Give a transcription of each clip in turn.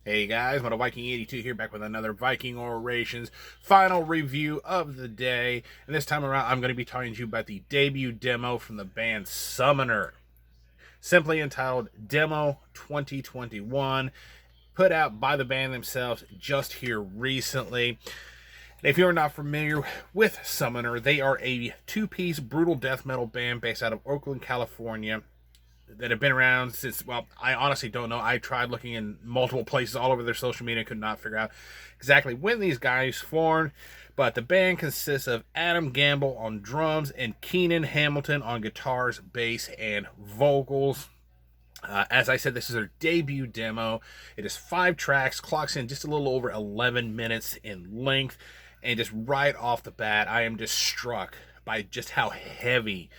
Hey guys, Moto Viking 82 here, back with another Viking Orations final review of the day. And this time around, I'm going to be talking to you about the debut demo from the band Summoner, simply entitled Demo 2021, put out by the band themselves just here recently. And if you're not familiar with Summoner, they are a two-piece brutal death metal band based out of Oakland, California, that have been around since, well, I honestly don't know. I tried looking in multiple places all over their social media, could not figure out exactly when these guys formed. But the band consists of Adam Gamble on drums and Keenan Hamilton on guitars, bass, and vocals. As I said, this is their debut demo. It is 5 tracks, clocks in just a little over 11 minutes in length. And just right off the bat, I am just struck by just how heavy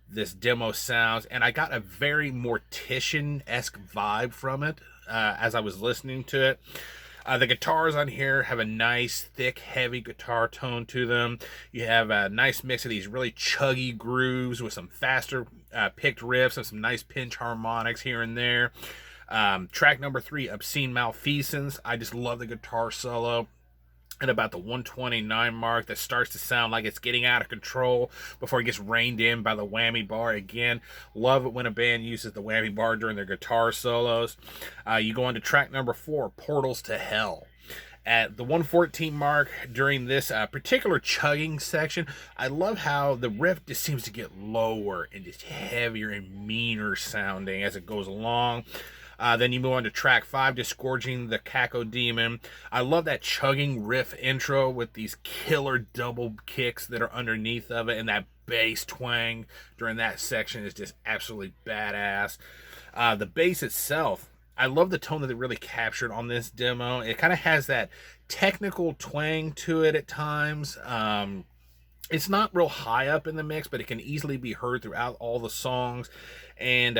this demo sounds, and I got a very Mortician-esque vibe from it as I was listening to it. The guitars on here have a nice, thick, heavy guitar tone to them. You have a nice mix of these really chuggy grooves with some faster picked riffs and some nice pinch harmonics here and there. Track number 3, Obscene Malfeasance. I just love the guitar solo at about the 129 mark that starts to sound like it's getting out of control before it gets reined in by the whammy bar again. Love it when a band uses the whammy bar during their guitar solos. You go on to track number 4, Portals to Hell. At the 114 mark during this particular chugging section, I love how the riff just seems to get lower and just heavier and meaner sounding as it goes along. Then you move on to track 5, Disgorging the Cacodemon. I love that chugging riff intro with these killer double kicks that are underneath of it, and that bass twang during that section is just absolutely badass. The bass itself, I love the tone that it really captured on this demo. It kind of has that technical twang to it at times. It's not real high up in the mix, but it can easily be heard throughout all the songs. And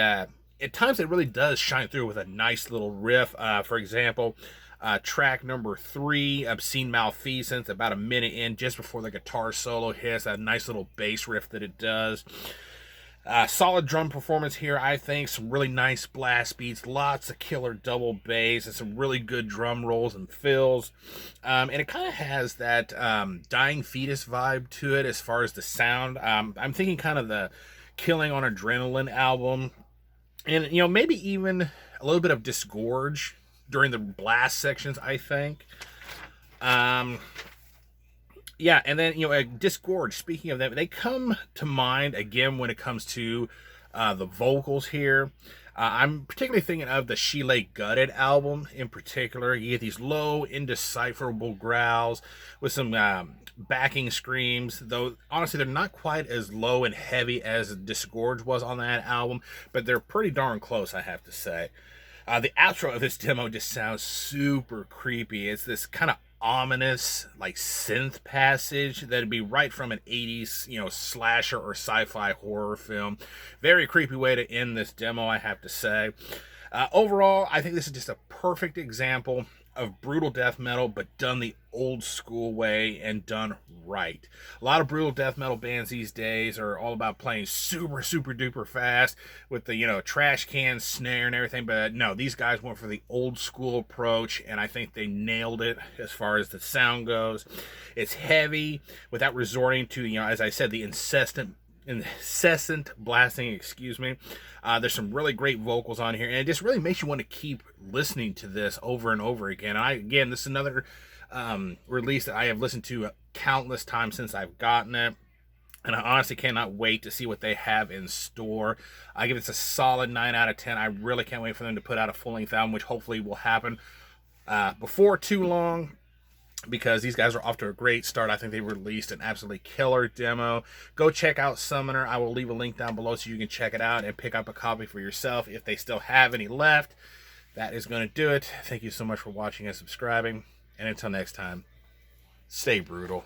at times it really does shine through with a nice little riff. For example, track number 3, Obscene Malfeasance, about a minute in, just before the guitar solo hits, that nice little bass riff that it does. Solid drum performance here, I think. Some really nice blast beats, lots of killer double bass, and some really good drum rolls and fills. And it kind of has that Dying Fetus vibe to it as far as the sound. I'm thinking kind of the Killing on Adrenaline album. And, you know, maybe even a little bit of Disgorge during the blast sections, I think. Yeah, and then, you know, Disgorge, speaking of them, they come to mind, again, when it comes to the vocals here. I'm particularly thinking of the She Lay Gutted album in particular. You get these low, indecipherable growls with some backing screams, though honestly they're not quite as low and heavy as Disgorge was on that album, but they're pretty darn close, I have to say. The outro of this demo just sounds super creepy. It's this kind of ominous, like, synth passage that'd be right from an 80s, you know, slasher or sci-fi horror film. Very creepy way to end this demo, I have to say. Overall, I think this is just a perfect example of brutal death metal, but done the old school way and done right. A lot of brutal death metal bands these days are all about playing super duper fast with the, you know, trash can snare and everything, but no, these guys went for the old school approach, and I think they nailed it as far as the sound goes. It's heavy without resorting to, you know, as I said, the incessant blasting, excuse me. There's some really great vocals on here, and it just really makes you want to keep listening to this over and over again. Again, this is another release that I have listened to countless times since I've gotten it, and I honestly cannot wait to see what they have in store. I give this a solid 9 out of 10. I really can't wait for them to put out a full-length album, which hopefully will happen before too long, because these guys are off to a great start. I think they released an absolutely killer demo. Go check out Summoner. I will leave a link down below so you can check it out and pick up a copy for yourself if they still have any left. That is going to do it. Thank you so much for watching and subscribing. And until next time, stay brutal.